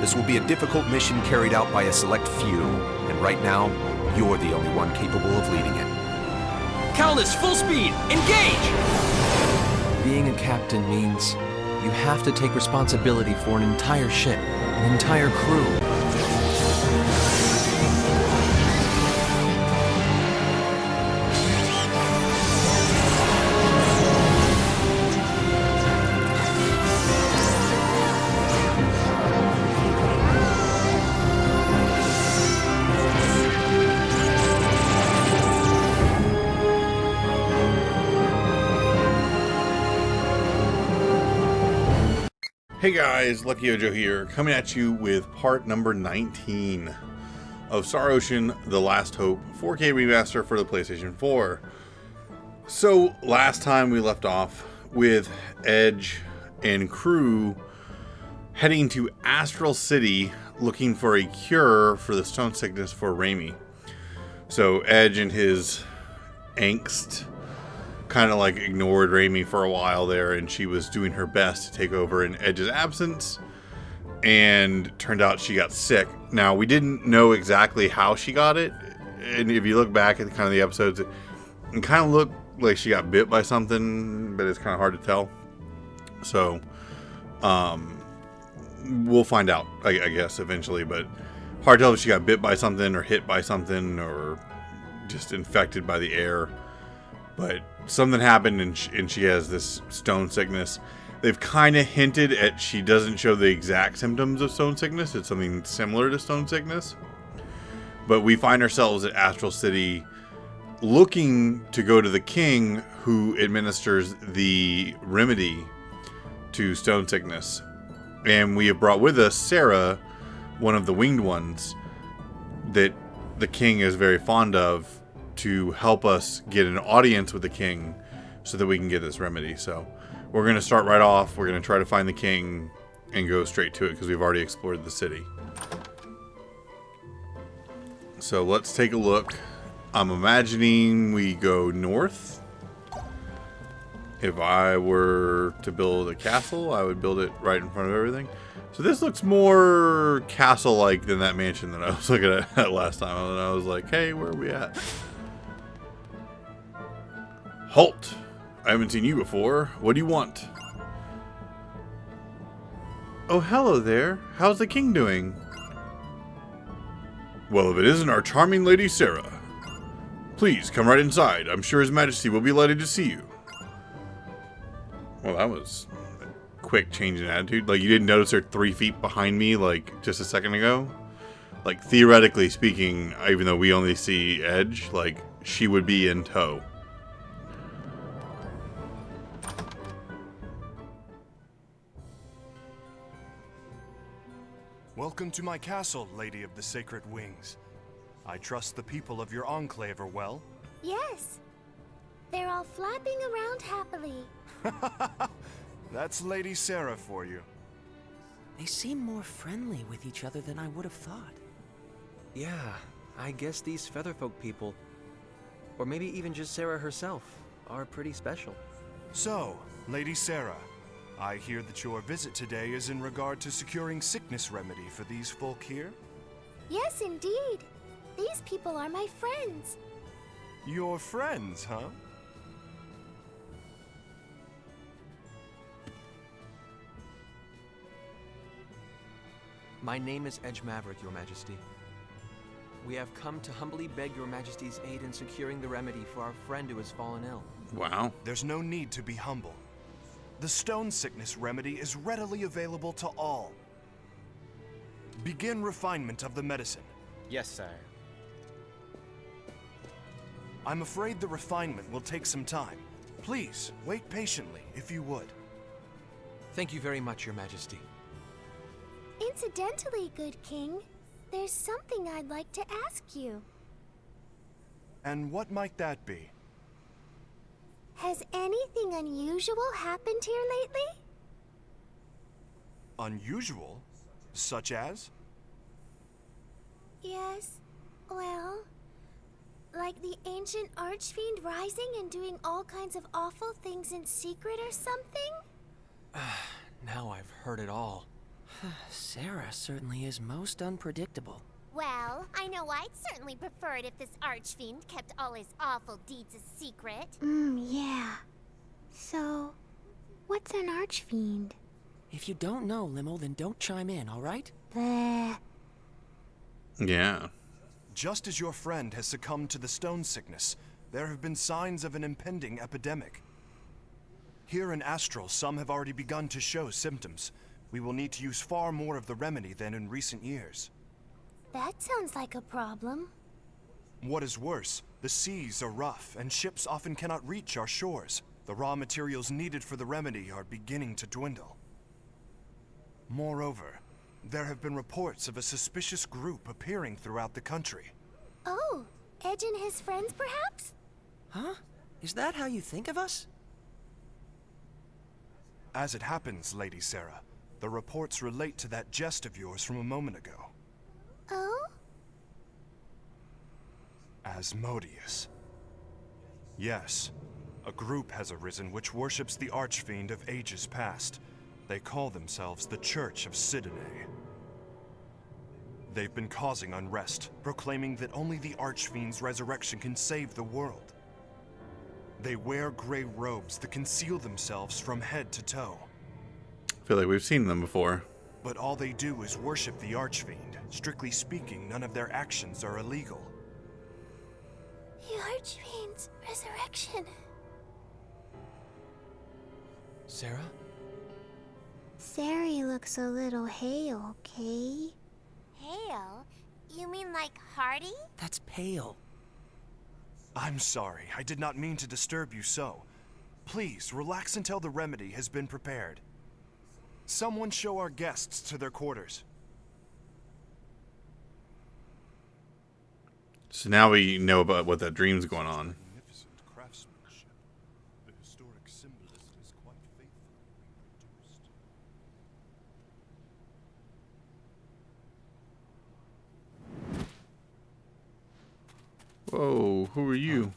This will be a difficult mission carried out by a select few, and right now, you're the only one capable of leading it. Calnus, full speed! Engage! Being a captain means you have to take responsibility for an entire ship, an entire crew. Hey guys, Lucky Ojo here, coming at you with part number 19 of Star Ocean: The Last Hope 4K remaster for the PlayStation 4. So last time we left off with Edge and crew heading to Astral City looking for a cure for the stone sickness for Raimi. So Edge and his angst kind of like ignored Raimi for a while there, and she was doing her best to take over in Edge's absence, and turned out she got sick. Now, we didn't know exactly how she got it, and if you look back at kind of the episodes, it kind of looked like she got bit by something, but it's kind of hard to tell. So we'll find out, I guess, eventually, but hard to tell if she got bit by something or hit by something or just infected by the air. But something happened, and she has this stone sickness. They've kind of hinted at she doesn't show the exact symptoms of stone sickness. It's something similar to stone sickness. But we find ourselves at Astral City looking to go to the king who administers the remedy to stone sickness. And we have brought with us Sarah, one of the winged ones that the king is very fond of, to help us get an audience with the king so that we can get this remedy. So we're going to start right off. We're going to try to find the king and go straight to it because we've already explored the city. So let's take a look. I'm imagining we go north. If I were to build a castle, I would build it right in front of everything. So this looks more castle-like than that mansion that I was looking at last time. And I was like, hey, where are we at? Halt! I haven't seen you before. What do you want? Oh, hello there. How's the king doing? Well, if it isn't our charming lady Sarah. Please, come right inside. I'm sure His Majesty will be delighted to see you. Well, that was a quick change in attitude. Like, you didn't notice her 3 feet behind me, like, just a second ago? Like, theoretically speaking, even though we only see Edge, like, she would be in tow. Welcome to my castle, Lady of the Sacred Wings. I trust the people of your enclave are well. Yes. They're all flapping around happily. That's Lady Sarah for you. They seem more friendly with each other than I would have thought. Yeah, I guess these Featherfolk people, or maybe even just Sarah herself, are pretty special. So, Lady Sarah, I hear that your visit today is in regard to securing sickness remedy for these folk here? Yes, indeed. These people are my friends. Your friends, huh? My name is Edge Maverick, Your Majesty. We have come to humbly beg Your Majesty's aid in securing the remedy for our friend who has fallen ill. Wow. There's no need to be humble. The stone sickness remedy is readily available to all. Begin refinement of the medicine. Yes, sire. I'm afraid the refinement will take some time. Please, wait patiently, if you would. Thank you very much, Your Majesty. Incidentally, good king, there's something I'd like to ask you. And what might that be? Has anything unusual happened here lately? Unusual? Such as? Yes, well, like the ancient archfiend rising and doing all kinds of awful things in secret or something? Now I've heard it all. Sarah certainly is most unpredictable. Well, I know I'd certainly prefer it if this archfiend kept all his awful deeds a secret. Yeah. So, what's an archfiend? If you don't know, Limo, then don't chime in, alright? Bleh. Yeah. Just as your friend has succumbed to the stone sickness, there have been signs of an impending epidemic. Here in Astral, some have already begun to show symptoms. We will need to use far more of the remedy than in recent years. That sounds like a problem. What is worse, the seas are rough, and ships often cannot reach our shores. The raw materials needed for the remedy are beginning to dwindle. Moreover, there have been reports of a suspicious group appearing throughout the country. Oh, Edge and his friends, perhaps? Huh? Is that how you think of us? As it happens, Lady Sarah, the reports relate to that jest of yours from a moment ago. Oh? Asmodeus. Yes, a group has arisen which worships the Archfiend of ages past. They call themselves the Church of Sidene. They've been causing unrest, proclaiming that only the Archfiend's resurrection can save the world. They wear gray robes that conceal themselves from head to toe. I feel like we've seen them before. But all they do is worship the Archfiend. Strictly speaking, none of their actions are illegal. The Archfiend's resurrection. Sarah? Sari looks a little hale, Kay. Hale? You mean like Hardy? That's pale. I'm sorry, I did not mean to disturb you so. Please, relax until the remedy has been prepared. Someone show our guests to their quarters. So now we know about what that dream's going on. Magnificent craftsmanship. The historic symbolism is quite faithfully reproduced. Whoa, who are you?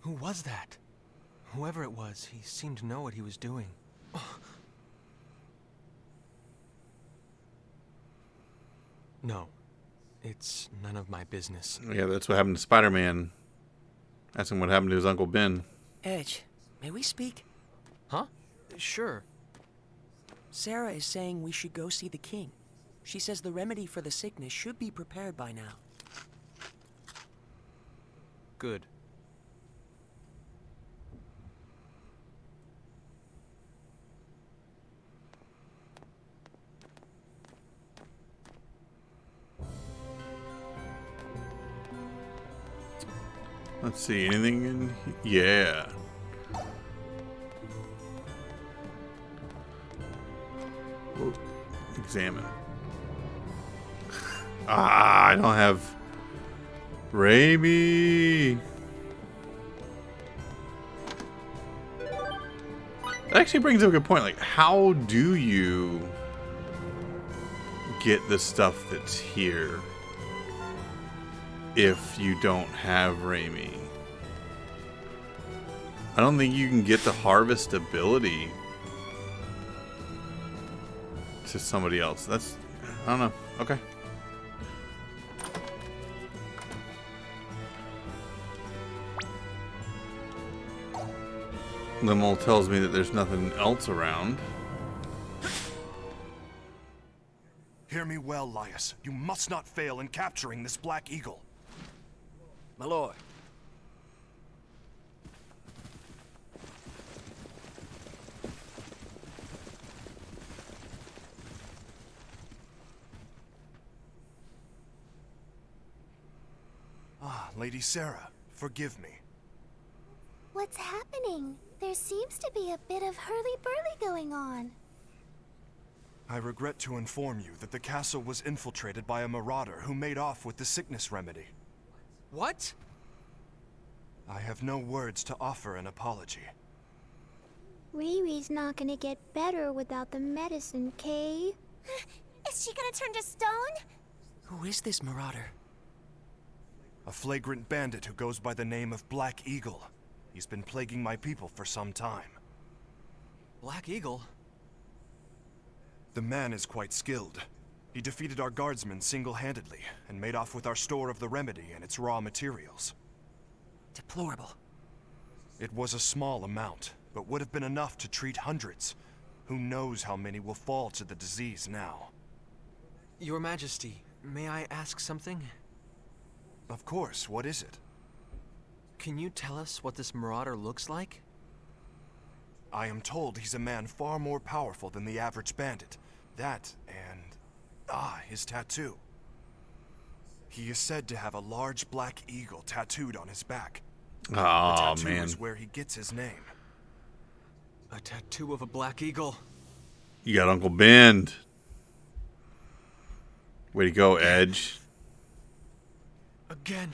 Who was that? Whoever it was, he seemed to know what he was doing. No, it's none of my business. Yeah, that's what happened to Spider-Man. That's what happened to his Uncle Ben. Edge, may we speak? Huh? Sure. Sarah is saying we should go see the king. She says the remedy for the sickness should be prepared by now. Good. Let's see, anything in here? Yeah. Whoa. Examine. I don't have Raby. That actually brings up a good point. Like, how do you get the stuff that's here if you don't have Raimi? I don't think you can get the harvest ability to somebody else. That's, I don't know. Okay. Limel tells me that there's nothing else around. Hear me well, Laius. You must not fail in capturing this Black Eagle. My lord. Ah, Lady Sarah, forgive me. What's happening? There seems to be a bit of hurly-burly going on. I regret to inform you that the castle was infiltrated by a marauder who made off with the sickness remedy. What? Oh. I have no words to offer an apology. Riri's not gonna get better without the medicine, Kay. Is she gonna turn to stone? Who is this marauder? A flagrant bandit who goes by the name of Black Eagle. He's been plaguing my people for some time. Black Eagle? The man is quite skilled. He defeated our guardsmen single-handedly and made off with our store of the remedy and its raw materials. Deplorable. It was a small amount, but would have been enough to treat hundreds. Who knows how many will fall to the disease now? Your Majesty, may I ask something? Of course, what is it? Can you tell us what this marauder looks like? I am told he's a man far more powerful than the average bandit. That, and... his tattoo. He is said to have a large black eagle tattooed on his back. The Oh, tattoo man. is where he gets his name. A tattoo of a black eagle. You got Uncle Ben. Way to go, Edge. Again.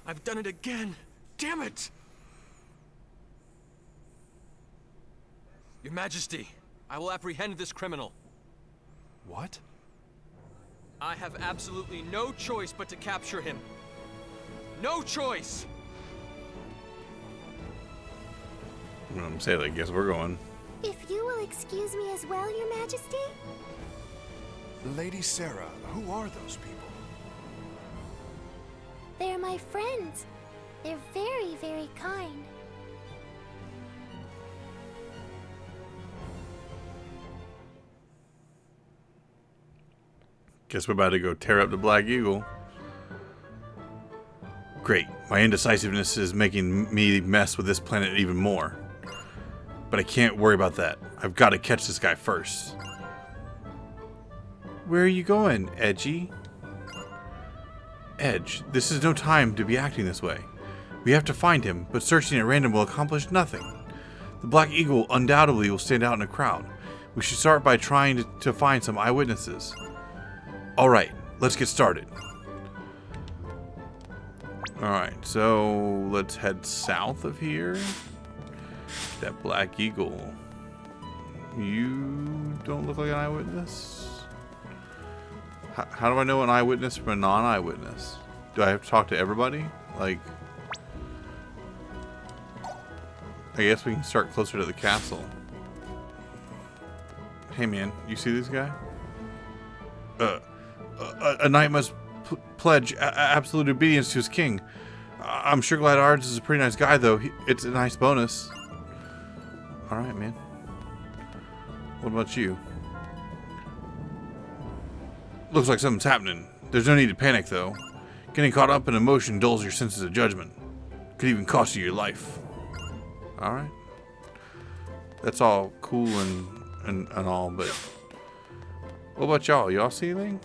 I've done it again. Damn it! Your Majesty, I will apprehend this criminal. What? I have absolutely no choice but to capture him. No choice! I'm saying, I guess we're going. If you will excuse me as well, Your Majesty? Lady Sarah, who are those people? They're my friends. They're very, very kind. Guess we're about to go tear up the Black Eagle. Great. My indecisiveness is making me mess with this planet even more. But I can't worry about that. I've got to catch this guy first. Where are you going, Edgy? Edge, this is no time to be acting this way. We have to find him, but searching at random will accomplish nothing. The Black Eagle undoubtedly will stand out in a crowd. We should start by trying to find some eyewitnesses. Alright, let's get started. Alright, so let's head south of here. That Black Eagle. You don't look like an eyewitness? How do I know an eyewitness from a non-eyewitness? Do I have to talk to everybody? Like, I guess we can start closer to the castle. Hey man, you see this guy? A knight must pledge absolute obedience to his king. I'm sure Glad Ards is a pretty nice guy, though. It's a nice bonus. Alright, man. What about you? Looks like something's happening. There's no need to panic, though. Getting caught up in emotion dulls your senses of judgment. Could even cost you your life. Alright. That's all cool and all, but... What about y'all? Y'all see anything?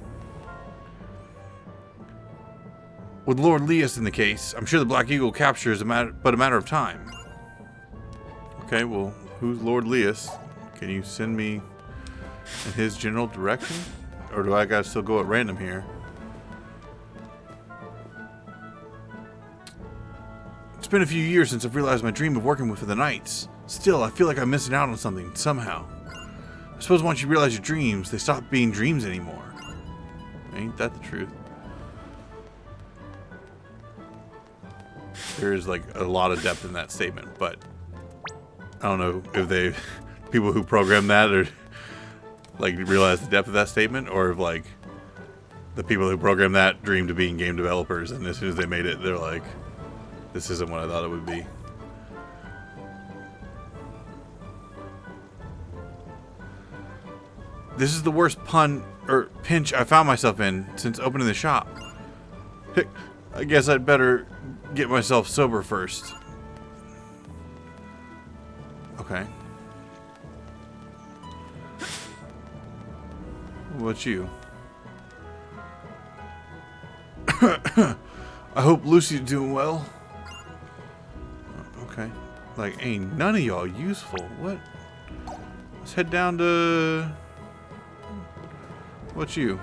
With Lord Leas in the case, I'm sure the Black Eagle capture is but a matter of time. Okay, well, who's Lord Leas? Can you send me in his general direction? Or do I gotta still go at random here? It's been a few years since I've realized my dream of working with the Knights. Still, I feel like I'm missing out on something, somehow. I suppose once you realize your dreams, they stop being dreams anymore. Ain't that the truth? There is like a lot of depth in that statement, but I don't know if they, people who program that or like realize the depth of that statement, or if like the people who program that dreamed of being game developers, and as soon as they made it, they're like, this isn't what I thought it would be. This is the worst pinch I found myself in since opening the shop. I guess I'd better get myself sober first. Okay. What about you? I hope Lucy's doing well. Okay. Like, ain't none of y'all useful. What? Let's head down to... What's you?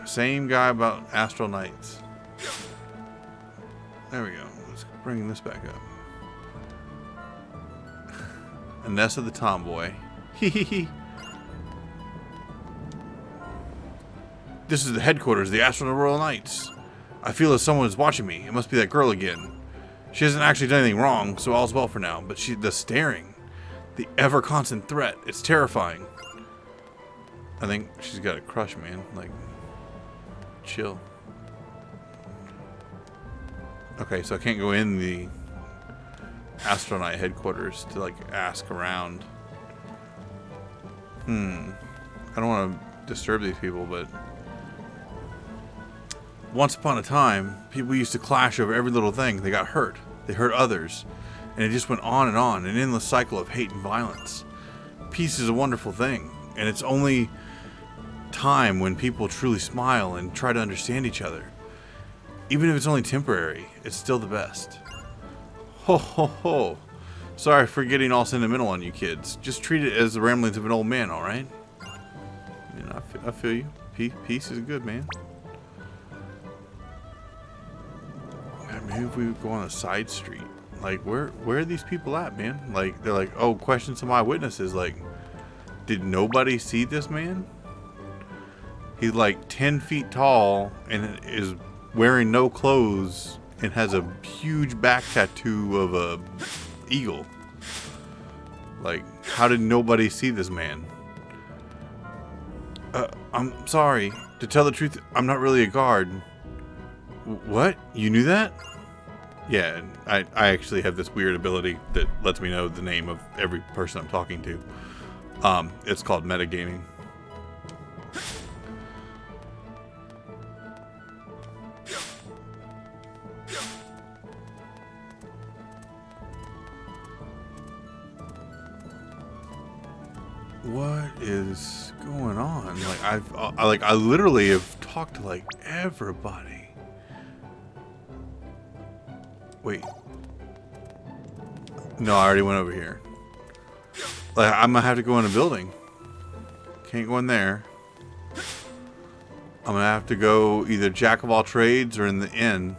Same guy about Astral Knights. There we go. Let's bring this back up. Anessa the Tomboy. Hehehe. This is the headquarters of the Astral Royal Knights. I feel as someone is watching me. It must be that girl again. She hasn't actually done anything wrong, so all's well for now. But the staring, the ever-constant threat, it's terrifying. I think she's got a crush, man. Like, chill. Okay, so I can't go in the astronaut headquarters to, like, ask around. I don't want to disturb these people, but once upon a time, people used to clash over every little thing. They got hurt. They hurt others. And it just went on, an endless cycle of hate and violence. Peace is a wonderful thing, and it's only time when people truly smile and try to understand each other. Even if it's only temporary, it's still the best. Ho ho ho. Sorry for getting all sentimental on you kids. Just treat it as the ramblings of an old man, alright? You know, I feel you. Peace is good, man. Maybe if we go on a side street. Like, where are these people at, man? Like, they're like, oh, question some eyewitnesses. Like, did nobody see this man? He's like 10 feet tall and is wearing no clothes and has a huge back tattoo of a eagle. Like, how did nobody see this man? I'm sorry. To tell the truth, I'm not really a guard. What? You knew that? Yeah, I actually have this weird ability that lets me know the name of every person I'm talking to. It's called metagaming. What is going on? Like I literally have talked to like everybody. Wait. No, I already went over here. Like, I'm gonna have to go in a building. Can't go in there. I'm gonna have to go either jack of all trades or in the inn.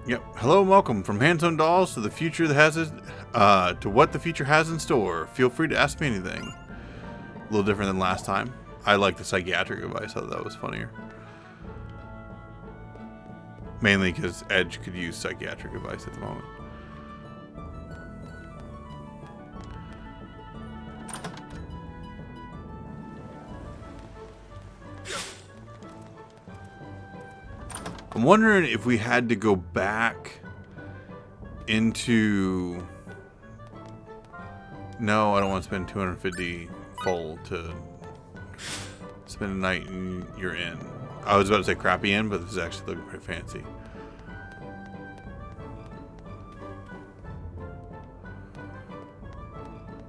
Yep. Hello and welcome from Handsewn Dolls to the future that has to what the future has in store. Feel free to ask me anything. A little different than last time. I like the psychiatric advice. I thought that was funnier. Mainly because Edge could use psychiatric advice at the moment. I'm wondering if we had to go back into... No, I don't want to spend 250 gold to spend a night in your inn. I was about to say crappy inn, but this is actually looking pretty fancy.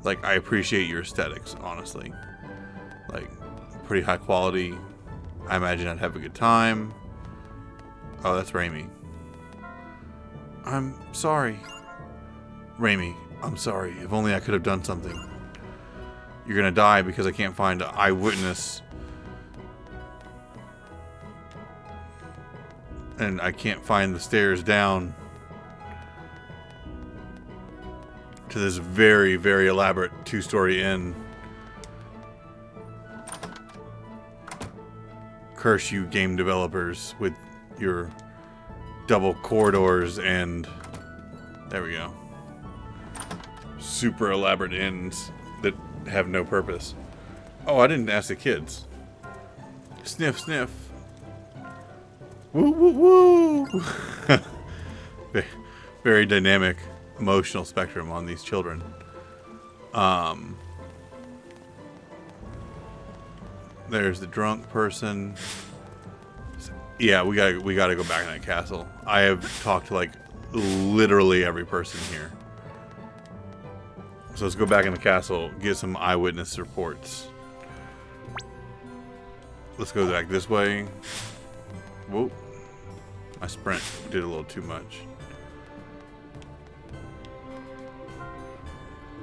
Like, I appreciate your aesthetics, honestly. Like, pretty high quality. I imagine I'd have a good time. Oh, that's Raimi. I'm sorry. Raimi, I'm sorry. If only I could have done something. You're gonna die because I can't find an eyewitness. And I can't find the stairs down to this very, very elaborate two-story inn. Curse you, game developers, with your double corridors and... There we go. Super elaborate inns that have no purpose. Oh, I didn't ask the kids. Sniff, sniff. Woo, woo, woo! Very dynamic emotional spectrum on these children. There's the drunk person. Yeah, we gotta go back in that castle. I have talked to like literally every person here. So let's go back in the castle, get some eyewitness reports. Let's go back this way. Whoa. My sprint did a little too much.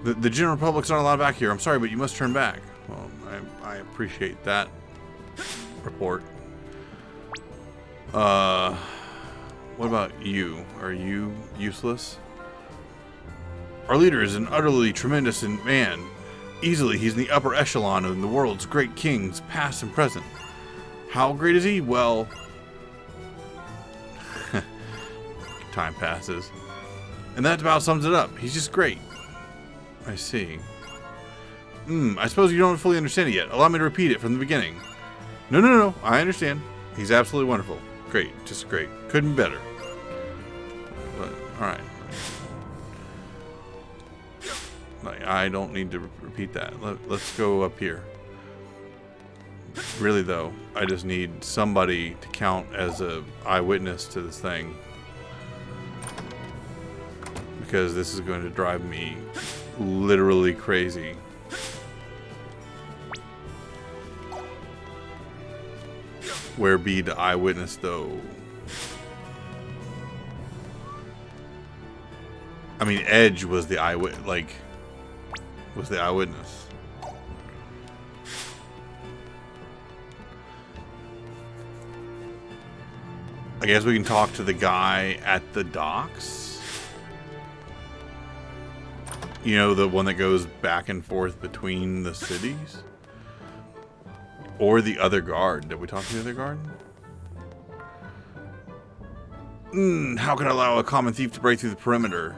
The general public's not allowed back here. I'm sorry, but you must turn back. Well, I appreciate that report. What about you? Are you useless? Our leader is an utterly tremendous man. Easily, he's in the upper echelon of the world's great kings, past and present. How great is he? Well, time passes. And that about sums it up. He's just great. I see. I suppose you don't fully understand it yet. Allow me to repeat it from the beginning. No. I understand. He's absolutely wonderful. Great. Just great. Couldn't be better. But, alright. Like, I don't need to repeat that. Let's go up here. Really, though, I just need somebody to count as a eyewitness to this thing. Because this is going to drive me literally crazy. Where be the eyewitness, though? I mean, Edge was the eyewitness, was the eyewitness. I guess we can talk to the guy at the docks. You know, the one that goes back and forth between the cities? Or the other guard. Did we talk to the other guard? How can I allow a common thief to break through the perimeter?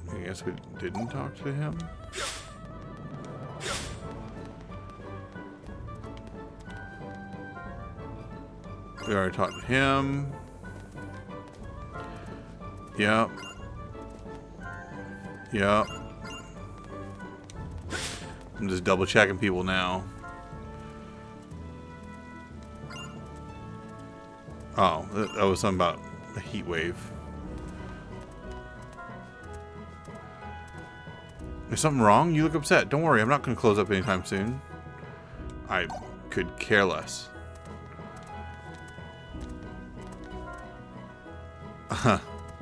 I guess we didn't talk to him. We already talked to him. Yep. I'm just double checking people now. Oh, that was something about a heat wave. Is something wrong? You look upset. Don't worry, I'm not going to close up anytime soon. I could care less.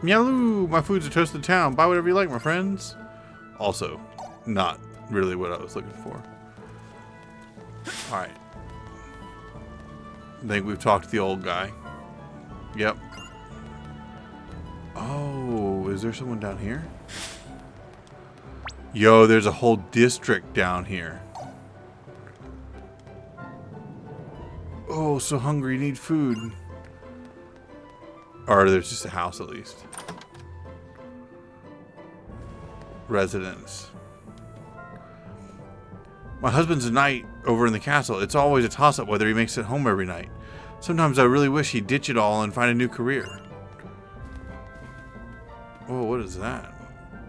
Meow! My food's a toast of the town. Buy whatever you like, my friends. Also, not really what I was looking for. Alright. I think we've talked to the old guy. Yep. Oh, is there someone down here? Yo, there's a whole district down here. Oh, so hungry, need food. Or there's just a house at least. Residence. My husband's a knight over in the castle. It's always a toss-up whether he makes it home every night. Sometimes I really wish he'd ditch it all and find a new career. Oh, what is that?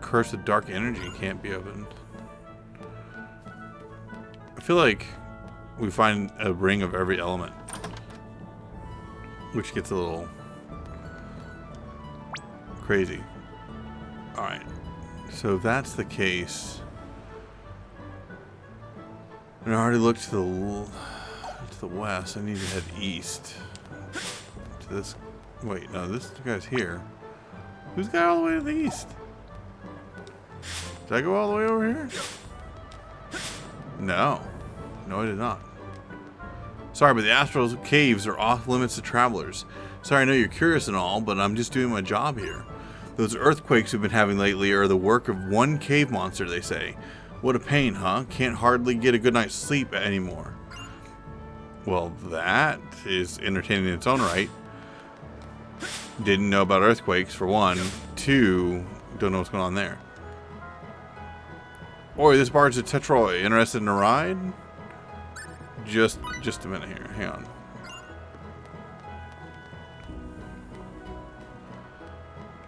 Curse of dark energy can't be opened. I feel like we find a ring of every element. Which gets a little crazy. Alright. So if that's the case, and I already looked to the west, I need to head east. To this. Wait, no, this guy's here. Who's got all the way to the east? Did I go all the way over here? No. No, I did not. Sorry, but the astral caves are off limits to travelers. Sorry, I know you're curious and all, but I'm just doing my job here. Those earthquakes we've been having lately are the work of one cave monster, they say. What a pain, huh? Can't hardly get a good night's sleep anymore. Well, that is entertaining in its own right. Didn't know about earthquakes, for one. Two, don't know what's going on there. Oi, this barge to Tetroy. Interested in a ride? Just a minute here. Hang on.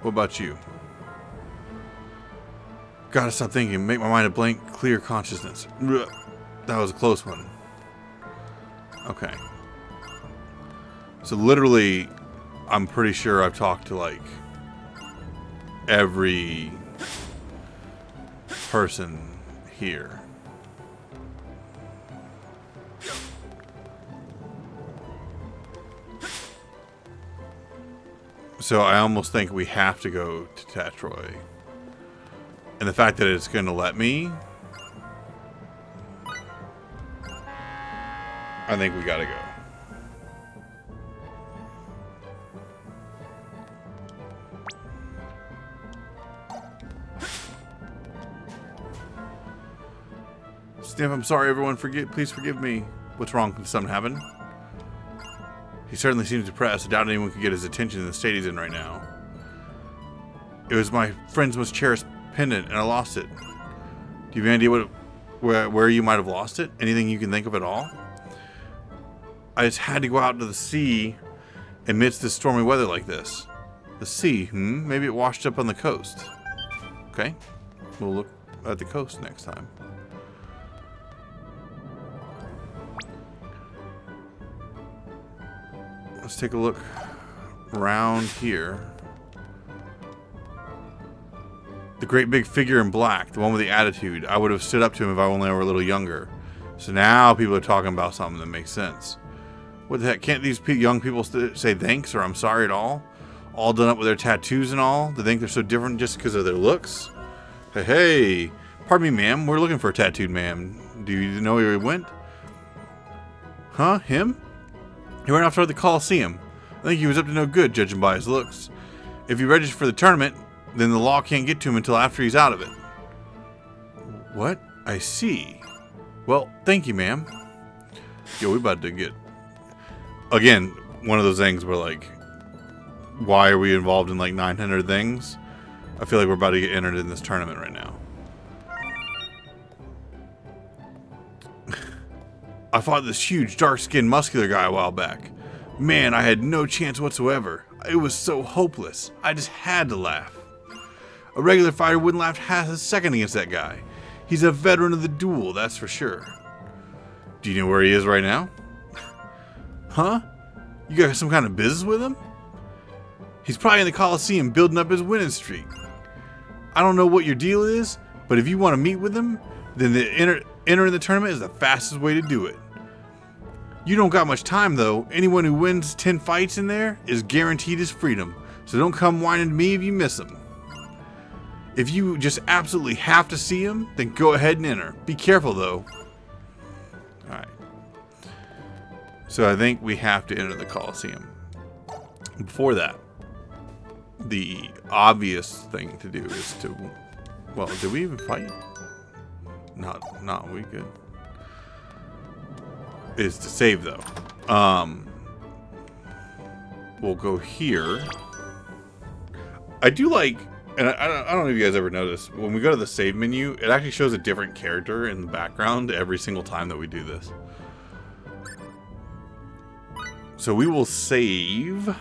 What about you? Gotta stop thinking. Make my mind a blank, clear consciousness. That was a close one. Okay. So literally, I'm pretty sure I've talked to like every person here. So I almost think we have to go to Tetroy. And the fact that it's going to let me, I think we got to go. Sniff, I'm sorry everyone, please forgive me. What's wrong? Did something happen? He certainly seems depressed. I doubt anyone could get his attention in the state he's in right now. It was my friend's most cherished pendant, and I lost it. Do you have any idea where you might have lost it? Anything you can think of at all? I just had to go out to the sea amidst this stormy weather like this. The sea, Maybe it washed up on the coast. Okay. We'll look at the coast next time. Let's take a look around here. The great big figure in black, the one with the attitude. I would have stood up to him if I only were a little younger. So now people are talking about something that makes sense. What the heck? Can't these young people say thanks or I'm sorry at all? All done up with their tattoos and all? They think they're so different just because of their looks? Hey, pardon me, ma'am. We're looking for a tattooed man. Do you know where he went? Huh? Him? He ran off toward the Coliseum. I think he was up to no good, judging by his looks. If he registered for the tournament, then the law can't get to him until after he's out of it. What? I see. Well, thank you, ma'am. Yo, we about to get... Again, one of those things where, like, why are we involved in, like, 900 things? I feel like we're about to get entered in this tournament right now. I fought this huge, dark-skinned, muscular guy a while back. Man, I had no chance whatsoever. It was so hopeless. I just had to laugh. A regular fighter wouldn't laugh half a second against that guy. He's a veteran of the duel, that's for sure. Do you know where he is right now? Huh? You got some kind of business with him? He's probably in the Coliseum building up his winning streak. I don't know what your deal is, but if you want to meet with him, then entering the tournament is the fastest way to do it. You don't got much time, though. Anyone who wins 10 fights in there is guaranteed his freedom, so don't come whining to me if you miss him. If you just absolutely have to see him, then go ahead and enter. Be careful, though. Alright. So I think we have to enter the Coliseum. Before that, the obvious thing to do is to... Well, did we even fight? Not we good. Is to save, though. We'll go here. I do like... And I don't know if you guys ever noticed, when we go to the save menu, it actually shows a different character in the background every single time that we do this. So we will save.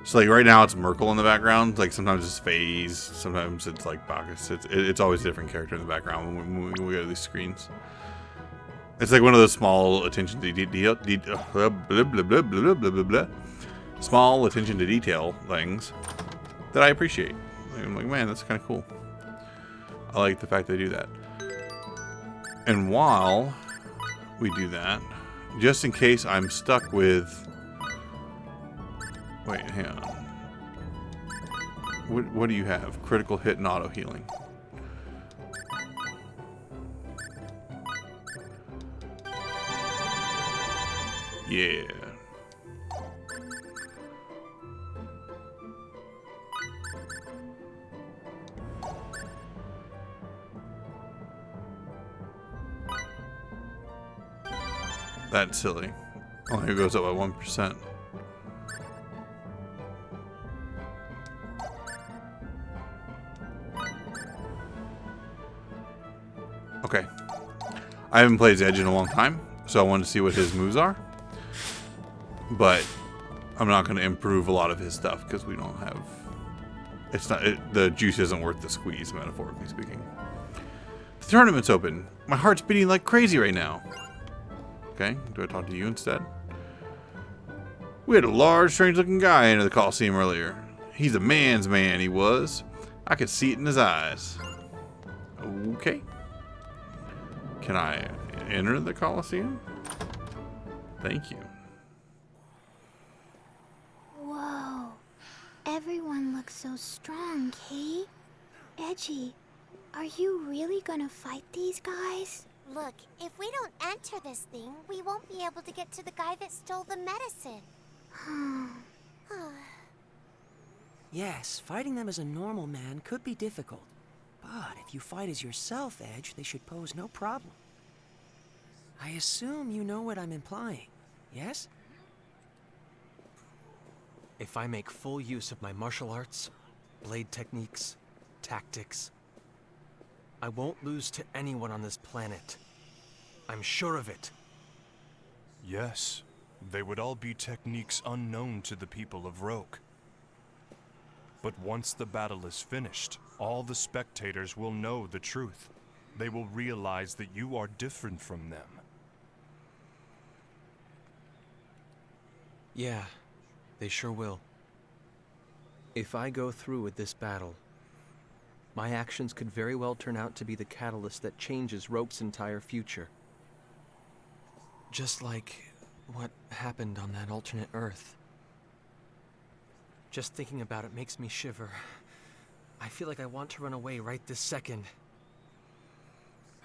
So like right now it's Merkel in the background. Like sometimes it's FaZe, sometimes it's like Bacchus. It's always a different character in the background when we go to these screens. It's like one of those small attention to detail. Small attention to detail things that I appreciate. I'm like, man, that's kind of cool. I like the fact they do that. And while we do that, just in case I'm stuck with... Wait, hang on. What do you have? Critical hit and auto healing. Yeah. That's silly. Only goes up by 1%. Okay. I haven't played Edge in a long time, so I wanted to see what his moves are. But I'm not going to improve a lot of his stuff because we don't have... It's not... the juice isn't worth the squeeze, metaphorically speaking. The tournament's open. My heart's beating like crazy right now. Okay, do I talk to you instead? We had a large, strange-looking guy enter the Coliseum earlier. He's a man's man, he was. I could see it in his eyes. Okay. Can I enter the Coliseum? Thank you. Whoa. Everyone looks so strong, Kay. Edgy, are you really gonna fight these guys? Look, if we don't enter this thing, we won't be able to get to the guy that stole the medicine. Yes, fighting them as a normal man could be difficult. But if you fight as yourself, Edge, they should pose no problem. I assume you know what I'm implying, yes? If I make full use of my martial arts, blade techniques, tactics, I won't lose to anyone on this planet. I'm sure of it. Yes, they would all be techniques unknown to the people of Roke. But once the battle is finished, all the spectators will know the truth. They will realize that you are different from them. Yeah, they sure will. If I go through with this battle, my actions could very well turn out to be the catalyst that changes Roke's entire future. Just like what happened on that alternate Earth. Just thinking about it makes me shiver. I feel like I want to run away right this second.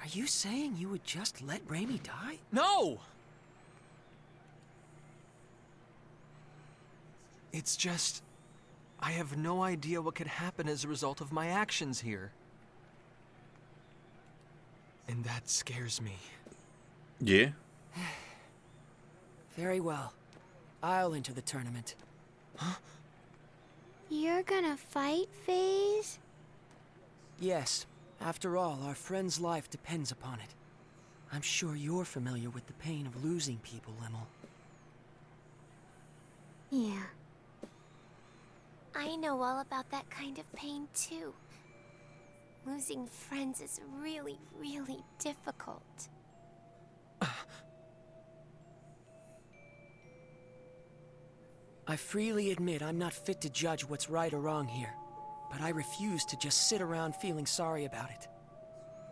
Are you saying you would just let Raimi die? No! It's just, I have no idea what could happen as a result of my actions here. And that scares me. Yeah. Very well. I'll enter the tournament. You're gonna fight, FaZe? Yes. After all, our friend's life depends upon it. I'm sure you're familiar with the pain of losing people, Limmel. Yeah. I know all about that kind of pain, too. Losing friends is really, really difficult. I freely admit I'm not fit to judge what's right or wrong here, but I refuse to just sit around feeling sorry about it.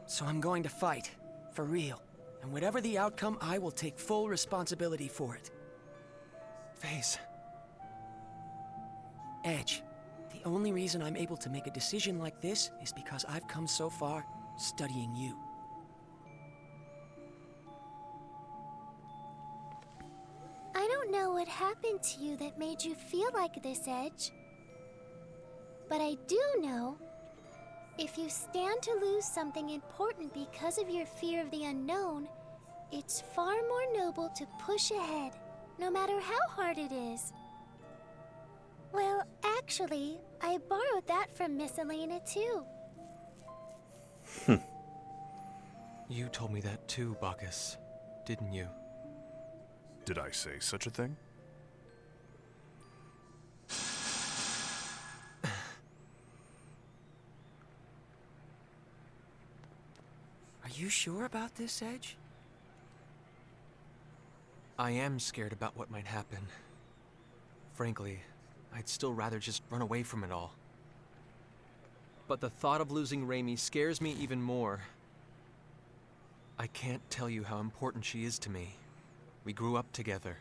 So I'm going to fight, for real, and whatever the outcome, I will take full responsibility for it. FaZe. Edge, the only reason I'm able to make a decision like this is because I've come so far studying you. I don't know what happened to you that made you feel like this, Edge. But I do know, if you stand to lose something important because of your fear of the unknown, it's far more noble to push ahead, no matter how hard it is. Well, actually, I borrowed that from Miss Elena, too. You told me that too, Bacchus, didn't you? Did I say such a thing? Are you sure about this, Edge? I am scared about what might happen. Frankly, I'd still rather just run away from it all. But the thought of losing Raimi scares me even more. I can't tell you how important she is to me. We grew up together.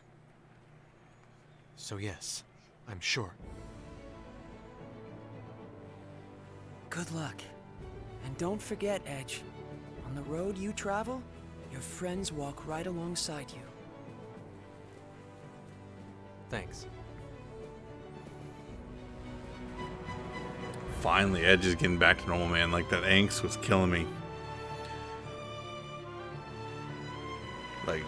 So yes, I'm sure. Good luck. And don't forget, Edge, on the road you travel, your friends walk right alongside you. Thanks. Finally, Edge is getting back to normal, man. Like, that angst was killing me. Like,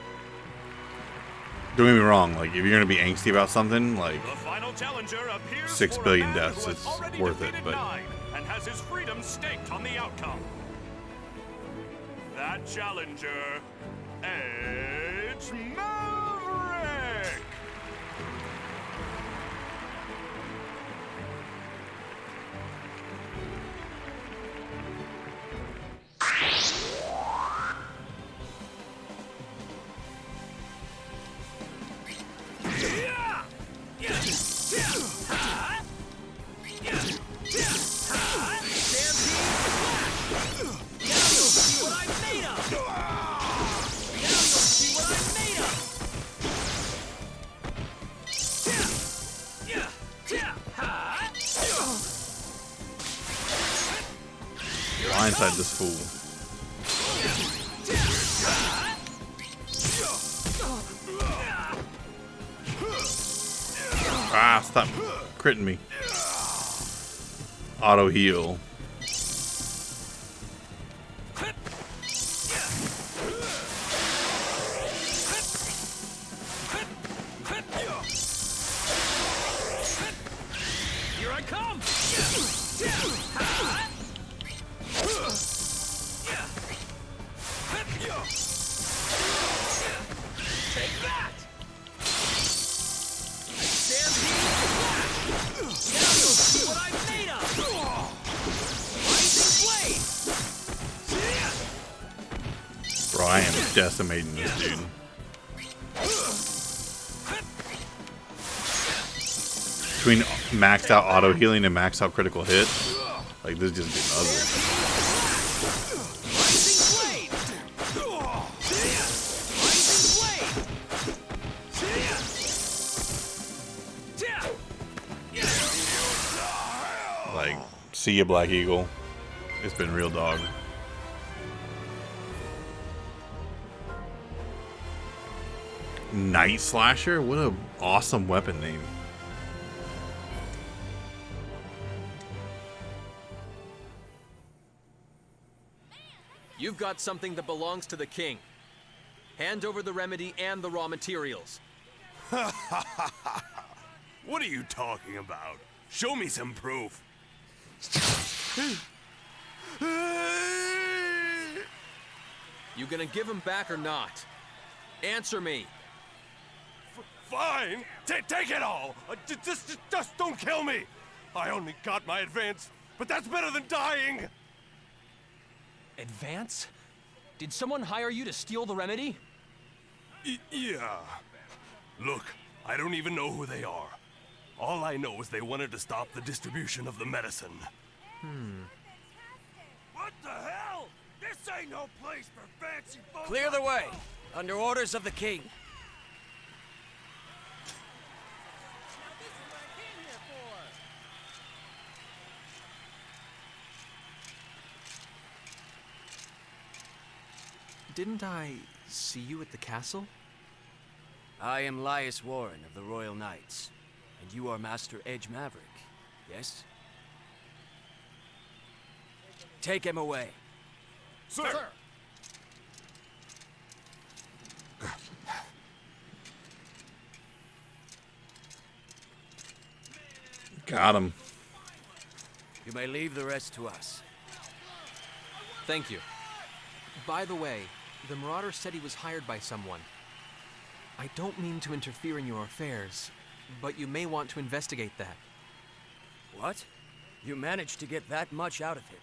don't get me wrong. Like, if you're gonna be angsty about something, like, The final challenger appears 6 for a billion man deaths, who has it's already worth it, defeated but 9 and has his freedom staked on the outcome. That challenger, Edge Maverick. blindside this fool. Ah, stop critting me. Auto heal. decimating this dude. Between maxed out auto healing and maxed out critical hit, like this is just getting ugly. Like, see ya, Black Eagle. It's been real, dog. Night Slasher? What a awesome weapon name. You've got something that belongs to the king. Hand over the remedy and the raw materials. What are you talking about? Show me some proof. You gonna give him back or not? Answer me. Fine. Take it all. Just don't kill me. I only got my advance, but that's better than dying. Advance? Did someone hire you to steal the remedy? Yeah. Look, I don't even know who they are. All I know is they wanted to stop the distribution of the medicine. What the hell? This ain't no place for fancy folks. Clear the way, under orders of the king. Didn't I see you at the castle? I am Lias Warren of the Royal Knights, and you are Master Edge Maverick, yes? Take him away. Sir! Got him. You may leave the rest to us. Thank you. By the way, the Marauder said he was hired by someone. I don't mean to interfere in your affairs, but you may want to investigate that. What? You managed to get that much out of him?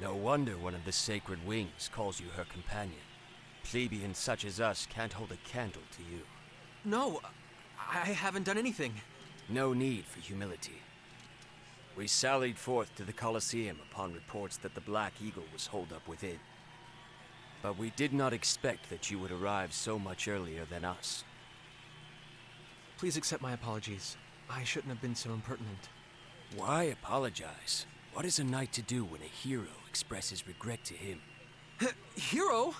No wonder one of the Sacred Wings calls you her companion. Plebeians such as us can't hold a candle to you. No, I haven't done anything. No need for humility. We sallied forth to the Colosseum upon reports that the Black Eagle was holed up within. But we did not expect that you would arrive so much earlier than us. Please accept my apologies. I shouldn't have been so impertinent. Why apologize? What is a knight to do when a hero expresses regret to him? Hero?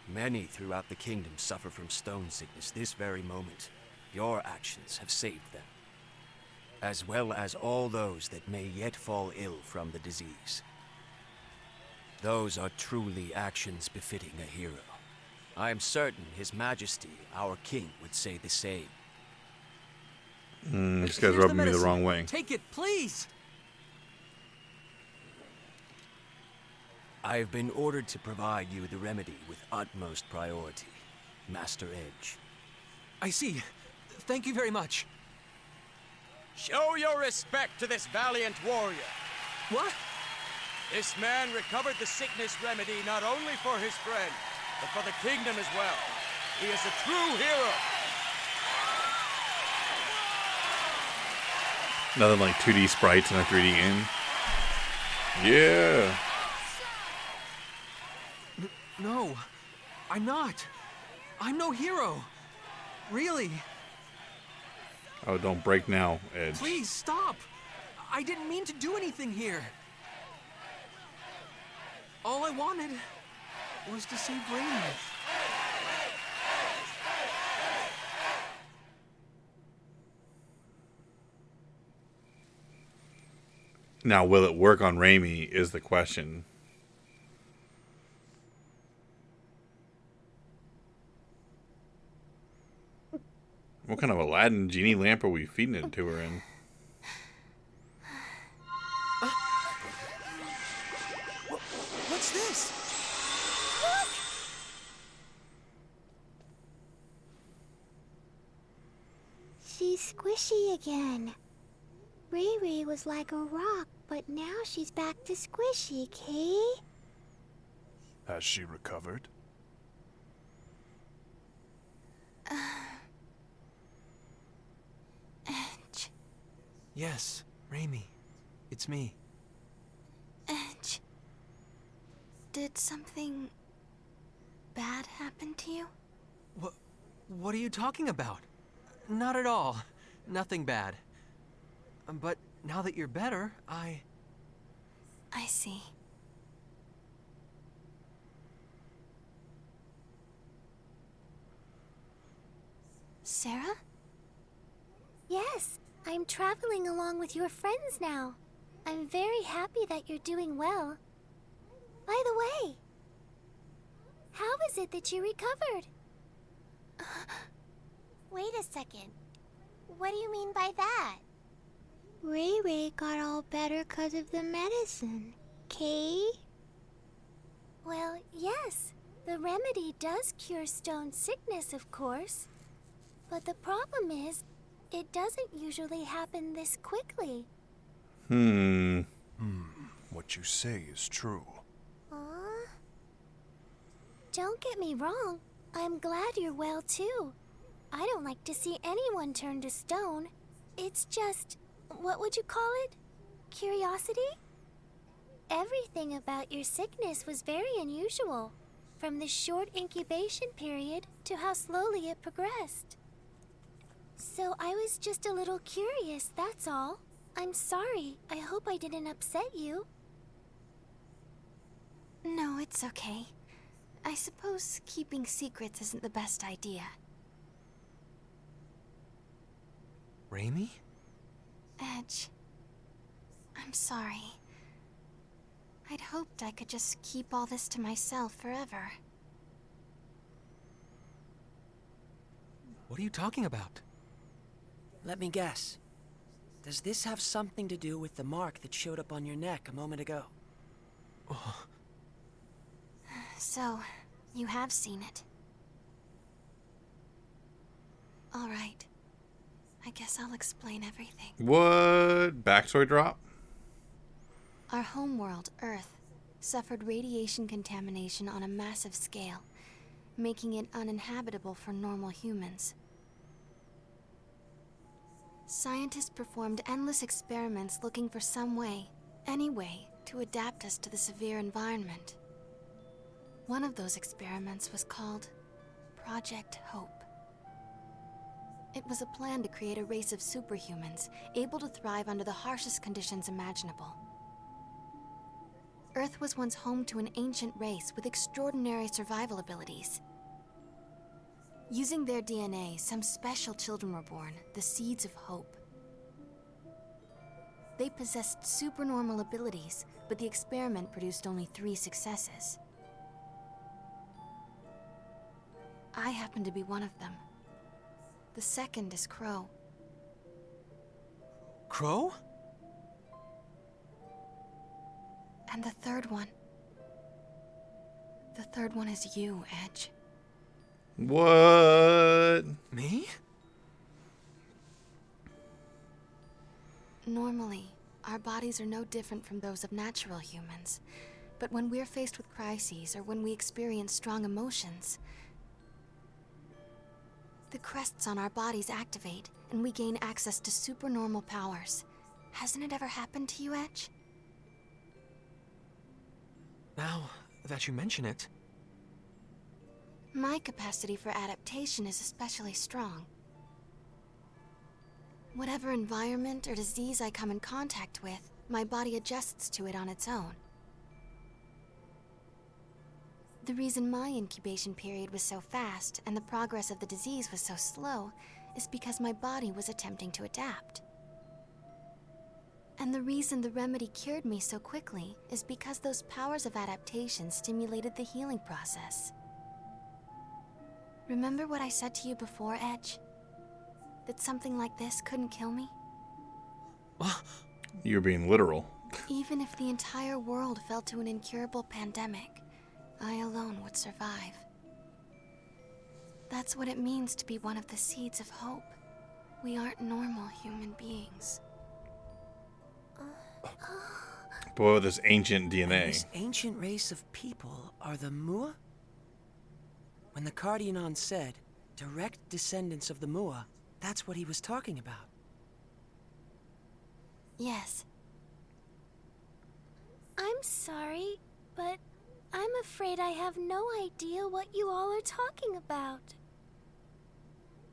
Many throughout the kingdom suffer from stone sickness this very moment. Your actions have saved them, as well as all those that may yet fall ill from the disease. Those are truly actions befitting a hero. I am certain His Majesty, our king, would say the same. This guy's rubbing me the wrong way. Take it, please! I have been ordered to provide you the remedy with utmost priority, Master Edge. I see. Thank you very much. Show your respect to this valiant warrior. What? This man recovered the sickness remedy not only for his friend, but for the kingdom as well. He is a true hero. Nothing like 2D sprites in a 3D game. Yeah. No, I'm not. I'm no hero. Really. Oh, don't break now, Edge. Please stop. I didn't mean to do anything here. All I wanted was to save Rainy. Now, will it work on Raimi is the question. What kind of Aladdin genie lamp are we feeding it to her in? What's this? She's squishy again. Ray Ray was like a rock, but now she's back to squishy, Kay. Has she recovered? Edge. Yes, Raimi. It's me. Edge. Did something bad happen to you? What are you talking about? Not at all. Nothing bad. But now that you're better, I see. Sarah? Yes, I'm traveling along with your friends now. I'm very happy that you're doing well. By the way, how is it that you recovered? Wait a second. What do you mean by that? Ray Ray got all better 'cause of the medicine, Kay? Well, yes. The remedy does cure stone sickness, of course. But the problem is, it doesn't usually happen this quickly. What you say is true. Don't get me wrong. I'm glad you're well, too. I don't like to see anyone turn to stone. It's just, what would you call it? Curiosity? Everything about your sickness was very unusual, from the short incubation period to how slowly it progressed. So I was just a little curious, that's all. I'm sorry. I hope I didn't upset you. No, it's okay. I suppose keeping secrets isn't the best idea. Raimi? Edge, I'm sorry. I'd hoped I could just keep all this to myself forever. What are you talking about? Let me guess. Does this have something to do with the mark that showed up on your neck a moment ago? So, you have seen it. All right. I guess I'll explain everything. What? Backstory drop? Our homeworld, Earth, suffered radiation contamination on a massive scale, making it uninhabitable for normal humans. Scientists performed endless experiments looking for some way, any way, to adapt us to the severe environment. One of those experiments was called Project Hope. It was a plan to create a race of superhumans, able to thrive under the harshest conditions imaginable. Earth was once home to an ancient race with extraordinary survival abilities. Using their DNA, some special children were born, the Seeds of Hope. They possessed supernormal abilities, but the experiment produced only 3 successes. I happen to be one of them. The second is Crow. Crow? And the third one... The third one is you, Edge. What? Me? Normally, our bodies are no different from those of natural humans. But when we're faced with crises or when we experience strong emotions, the crests on our bodies activate and we gain access to supernormal powers. Hasn't it ever happened to you, Edge? Now that you mention it. My capacity for adaptation is especially strong. Whatever environment or disease I come in contact with, my body adjusts to it on its own. The reason my incubation period was so fast and the progress of the disease was so slow is because my body was attempting to adapt. And the reason the remedy cured me so quickly is because those powers of adaptation stimulated the healing process. Remember what I said to you before, Edge? That something like this couldn't kill me? You're being literal. Even if the entire world fell to an incurable pandemic, I alone would survive. That's what it means to be one of the Seeds of Hope. We aren't normal human beings. Boy, with this ancient DNA. This ancient race of people are the Mua? When the Cardionon said, direct descendants of the Mua, that's what he was talking about. Yes. I'm sorry, but I'm afraid I have no idea what you all are talking about.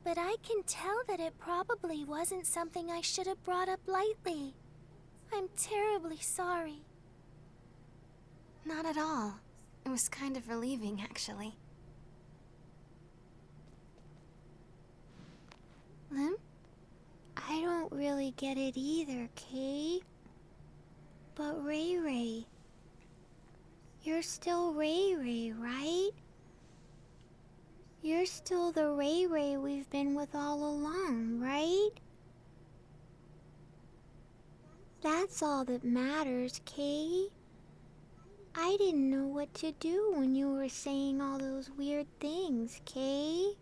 But I can tell that it probably wasn't something I should have brought up lightly. I'm terribly sorry. Not at all. It was kind of relieving, actually. Lim? I don't really get it either, Kay. But Ray Ray, you're still Ray Ray, right? You're still the Ray Ray we've been with all along, right? That's all that matters, Kay. I didn't know what to do when you were saying all those weird things, Kay.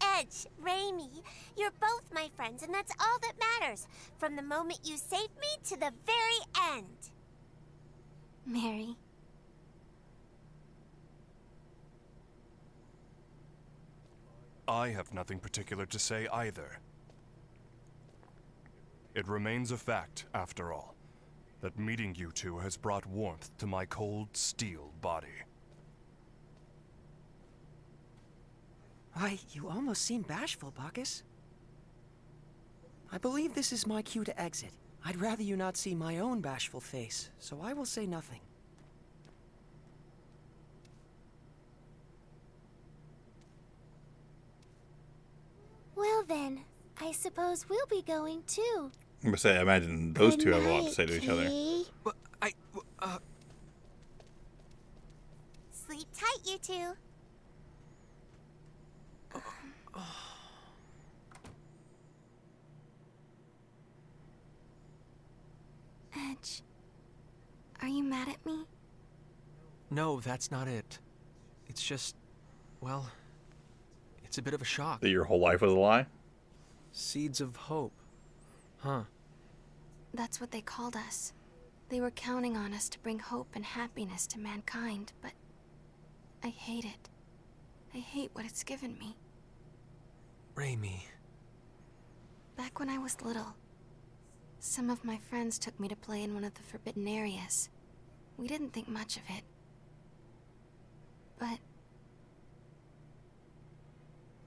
Edge, Raimi, you're both my friends, and that's all that matters. From the moment you saved me to the very end. Mary. I have nothing particular to say either. It remains a fact, after all, that meeting you two has brought warmth to my cold steel body. Why, you almost seem bashful, Bacchus. I believe this is my cue to exit. I'd rather you not see my own bashful face, so I will say nothing. Well then, I suppose we'll be going too. I'm gonna say, I imagine those Good two have a lot to night, say to each other. Kay. But Sleep tight, you two. Edge, are you mad at me? no, that's not it. It's just, well, it's a bit of a shock. That your whole life was a lie? Seeds of hope. Huh. That's what they called us. They were counting on us to bring hope and happiness to mankind, but I hate it. I hate what it's given me. Raimi. Back when I was little, some of my friends took me to play in one of the forbidden areas. We didn't think much of it. But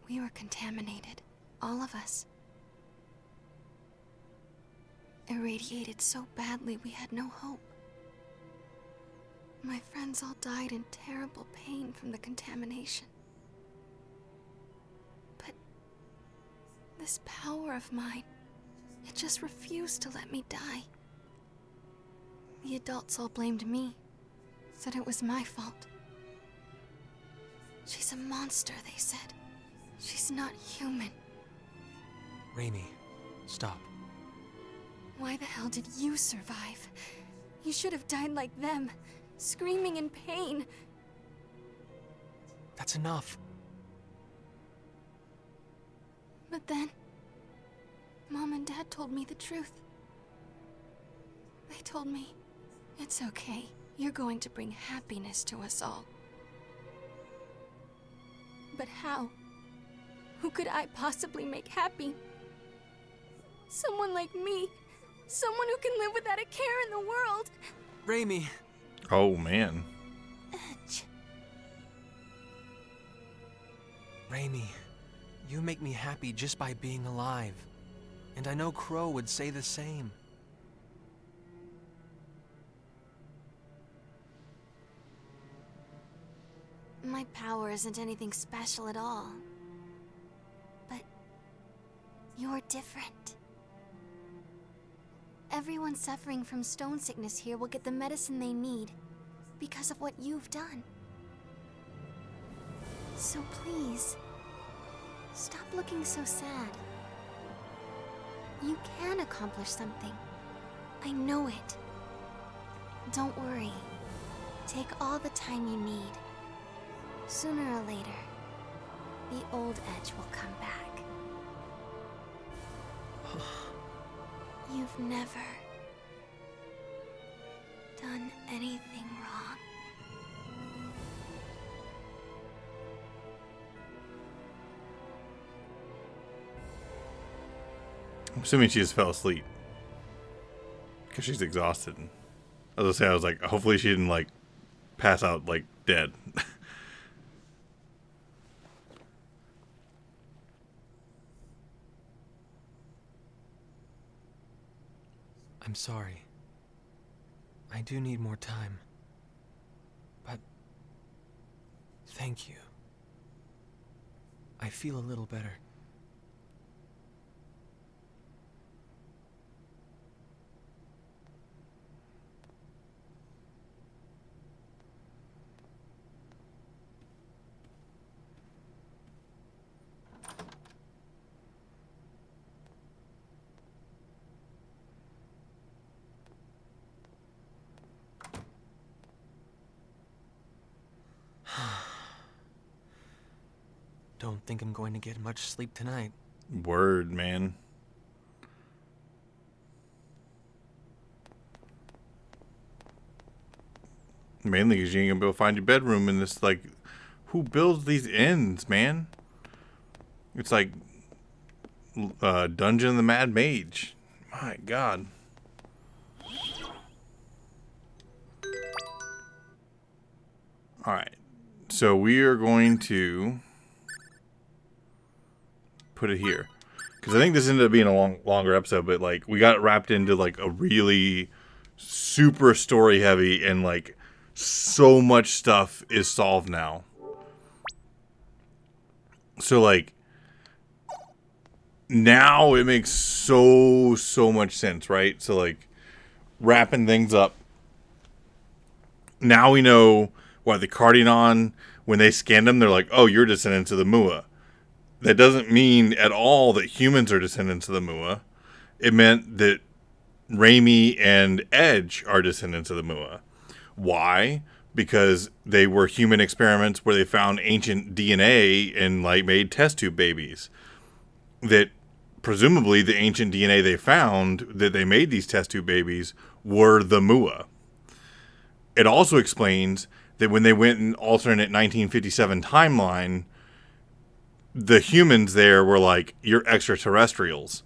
we were contaminated, all of us. Irradiated so badly we had no hope. My friends all died in terrible pain from the contamination. But this power of mine, it just refused to let me die. The adults all blamed me, said it was my fault. She's a monster, they said. She's not human. Raimi, stop. Why the hell did you survive? You should have died like them, screaming in pain. That's enough. But then, Mom and Dad told me the truth. They told me, it's okay. You're going to bring happiness to us all. But how? Who could I possibly make happy? Someone like me. Someone who can live without a care in the world. Raimi. Oh, man. Edge. Raimi, you make me happy just by being alive. And I know Crow would say the same. My power isn't anything special at all. But you're different. Everyone suffering from stone sickness here will get the medicine they need because of what you've done. So please, stop looking so sad. You can accomplish something. I know it. Don't worry. Take all the time you need. Sooner or later, the old Edge will come back. You've never done anything wrong? I'm assuming she just fell asleep. Because she's exhausted. I was like, hopefully she didn't, like, pass out, like, dead. I'm sorry. I do need more time. But thank you. I feel a little better. Don't think I'm going to get much sleep tonight. Word, man. Mainly because you ain't gonna be able to find your bedroom in this, like, who builds these inns, man? It's like Dungeon of the Mad Mage. My God. Alright. So we are going to put it here. Because I think this ended up being a longer episode, but, like, we got wrapped into, like, a really super story heavy, and, like, so much stuff is solved now. So, like, now it makes so much sense, right? So, like, wrapping things up. Now we know why the Cardinon, when they scanned them, they're like, oh, you're descendants of the Mua. That doesn't mean at all that humans are descendants of the Mua. It meant that Raimi and Edge are descendants of the Mua. Why? Because they were human experiments where they found ancient DNA and, like, made test tube babies. That presumably the ancient DNA they found that they made these test tube babies were the Mua. It also explains that when they went in alternate 1957 timeline, the humans there were like, you're extraterrestrials.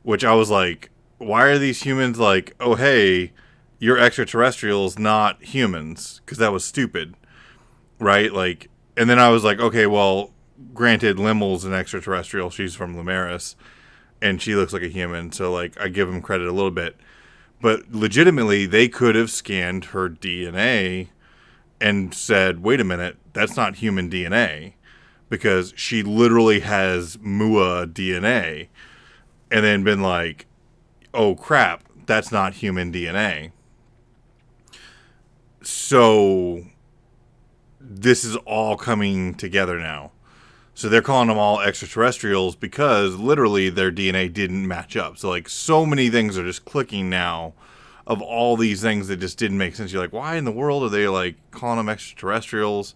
Which I was like, why are these humans like, oh hey, you're extraterrestrials, not humans? Because that was stupid. Right? Like, and then I was like, okay, well, granted, Limmel's an extraterrestrial. She's from Lumeris. And she looks like a human. So, like, I give them credit a little bit. But legitimately, they could have scanned her DNA and said, wait a minute, that's not human DNA. Because she literally has Mua DNA. And then been like, oh crap, that's not human DNA. So this is all coming together now. So they're calling them all extraterrestrials because literally their DNA didn't match up. So, like, so many things are just clicking now of all these things that just didn't make sense. You're like, why in the world are they, like, calling them extraterrestrials?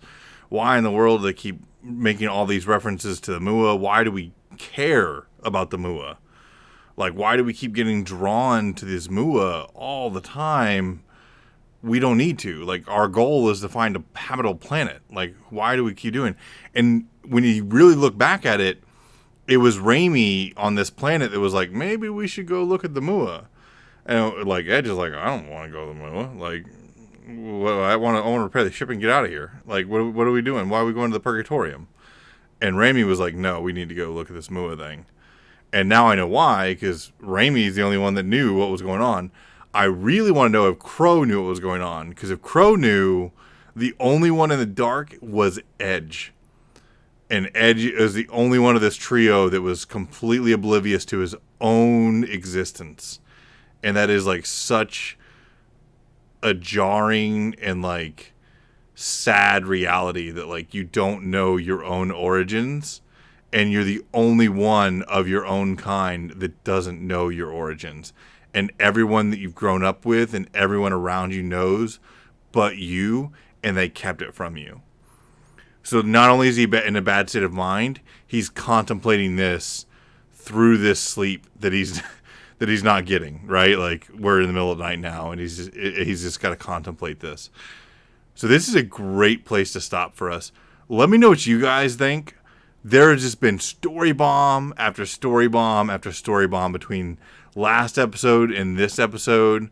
Why in the world do they keep making all these references to the Mua? Why do we care about the Mua? Like, why do we keep getting drawn to this Mua all the time? We don't need to. Like, our goal is to find a habitable planet. Like, why do we keep doing? And when you really look back at it, it was Raimi on this planet that was like, maybe we should go look at the Mua. And, like, Edge is like, I don't want to go to the Mua. Like, well, I want to repair the ship and get out of here. Like, what are we doing? Why are we going to the Purgatorium? And Raimi was like, no, we need to go look at this Mua thing. And now I know why, because Raimi's the only one that knew what was going on. I really want to know if Crow knew what was going on. Because if Crow knew, the only one in the dark was Edge. And Edge is the only one of this trio that was completely oblivious to his own existence. And that is, like, such a jarring and, like, sad reality that, like, you don't know your own origins. And you're the only one of your own kind that doesn't know your origins. And everyone that you've grown up with and everyone around you knows but you, and they kept it from you. So not only is he in a bad state of mind, he's contemplating this through this sleep that that he's not getting, right? Like, we're in the middle of the night now, and he's just got to contemplate this. So this is a great place to stop for us. Let me know what you guys think. There has just been story bomb after story bomb after story bomb between last episode and this episode,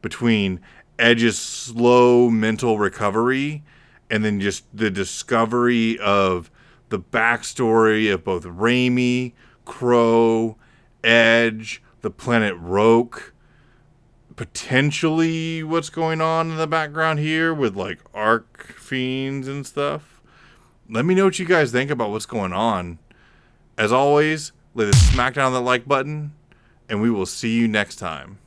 between Edge's slow mental recovery and then just the discovery of the backstory of both Raimi, Crow, Edge, the planet Roke, potentially what's going on in the background here with like arc fiends and stuff. Let me know what you guys think about what's going on. As always, let us smack down that like button, and we will see you next time.